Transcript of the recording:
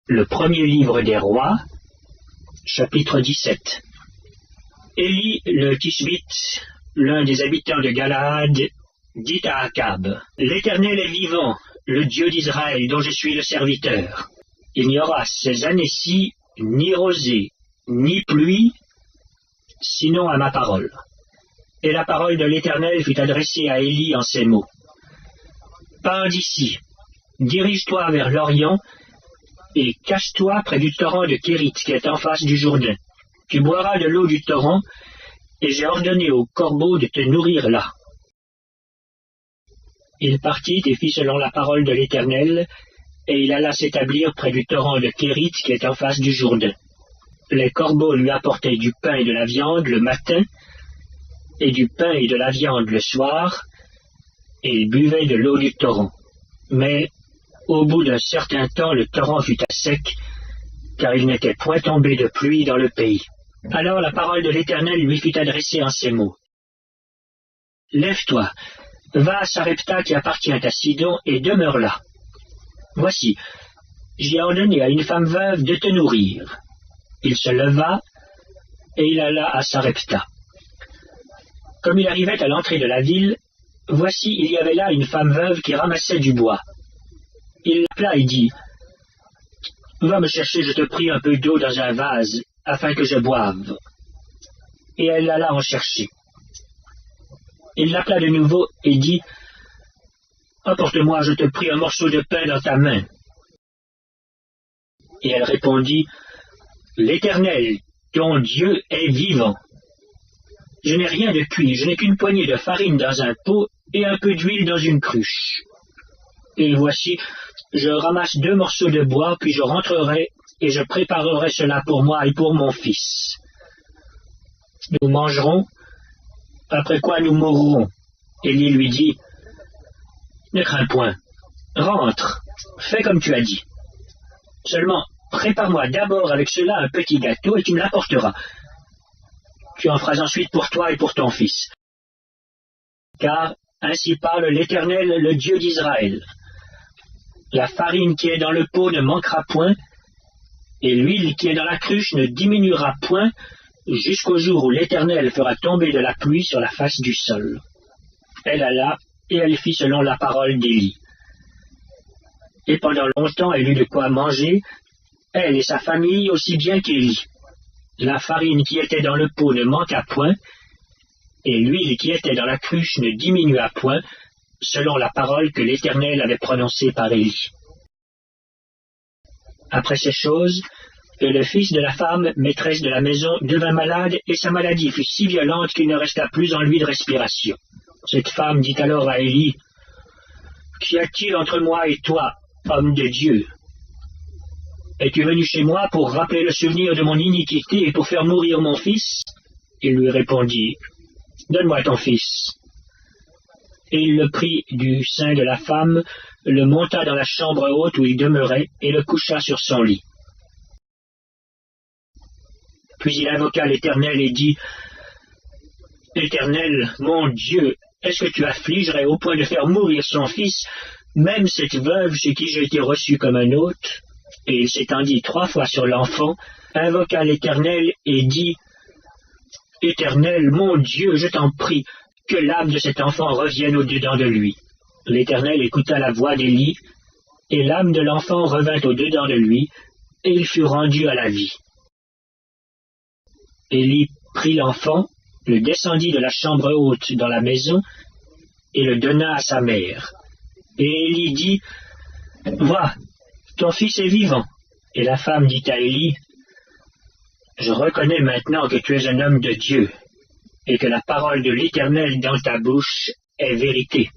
Le premier livre des rois, chapitre 17. Élie le Tishbite, l'un des habitants de Galaad, dit à Akab: L'Éternel est vivant, le Dieu d'Israël dont je suis le serviteur. Il n'y aura ces années-ci ni rosée, ni pluie, sinon à ma parole. Et la parole de l'Éternel fut adressée à Élie en ces mots: Pars d'ici, dirige-toi vers l'Orient, et cache-toi près du torrent de Kérit qui est en face du Jourdain. Tu boiras de l'eau du torrent, et j'ai ordonné aux corbeaux de te nourrir là. Il partit et fit selon la parole de l'Éternel, et il alla s'établir près du torrent de Kérit qui est en face du Jourdain. Les corbeaux lui apportaient du pain et de la viande le matin, et du pain et de la viande le soir, et il buvait de l'eau du torrent. Mais au bout d'un certain temps, le torrent fut à sec, car il n'était point tombé de pluie dans le pays. Alors la parole de l'Éternel lui fut adressée en ces mots: Lève-toi, va à Sarepta qui appartient à Sidon, et demeure là. Voici, j'ai ordonné à une femme veuve de te nourrir. Il se leva, et il alla à Sarepta. Comme il arrivait à l'entrée de la ville, voici, il y avait là une femme veuve qui ramassait du bois. Il l'appela et dit: Va me chercher, je te prie, un peu d'eau dans un vase, afin que je boive. Et elle alla en chercher. Il l'appela de nouveau et dit: Apporte-moi, je te prie, un morceau de pain dans ta main. Et elle répondit: L'Éternel, ton Dieu, est vivant. Je n'ai rien de cuit, je n'ai qu'une poignée de farine dans un pot et un peu d'huile dans une cruche. Et voici, je ramasse 2 morceaux de bois, puis je rentrerai et je préparerai cela pour moi et pour mon fils. Nous mangerons, après quoi nous mourrons. Élie lui dit: Ne crains point, rentre, fais comme tu as dit. Seulement, prépare-moi d'abord avec cela un petit gâteau et tu me l'apporteras. Tu en feras ensuite pour toi et pour ton fils. Car ainsi parle l'Éternel, le Dieu d'Israël. La farine qui est dans le pot ne manquera point, et l'huile qui est dans la cruche ne diminuera point, jusqu'au jour où l'Éternel fera tomber de la pluie sur la face du sol. Elle alla, et elle fit selon la parole d'Élie. Et pendant longtemps elle eut de quoi manger, elle et sa famille aussi bien qu'Élie. La farine qui était dans le pot ne manqua point, et l'huile qui était dans la cruche ne diminua point, selon la parole que l'Éternel avait prononcée par Élie. Après ces choses, le fils de la femme, maîtresse de la maison, devint malade, et sa maladie fut si violente qu'il ne resta plus en lui de respiration. Cette femme dit alors à Élie: Qu'y a-t-il entre moi et toi, homme de Dieu? Es-tu venu chez moi pour rappeler le souvenir de mon iniquité et pour faire mourir mon fils? Il lui répondit: Donne-moi ton fils. Et il le prit du sein de la femme, le monta dans la chambre haute où il demeurait, et le coucha sur son lit. Puis il invoqua l'Éternel et dit: Éternel, mon Dieu, est-ce que tu affligerais au point de faire mourir son fils, même cette veuve chez qui j'ai été reçu comme un hôte? Et il s'étendit 3 fois sur l'enfant, invoqua l'Éternel et dit: Éternel, mon Dieu, je t'en prie, que l'âme de cet enfant revienne au-dedans de lui. L'Éternel écouta la voix d'Élie, et l'âme de l'enfant revint au-dedans de lui, et il fut rendu à la vie. Élie prit l'enfant, le descendit de la chambre haute dans la maison, et le donna à sa mère. Et Élie dit: Vois, ton fils est vivant. Et la femme dit à Élie: Je reconnais maintenant que tu es un homme de Dieu, et que la parole de l'Éternel dans ta bouche est vérité.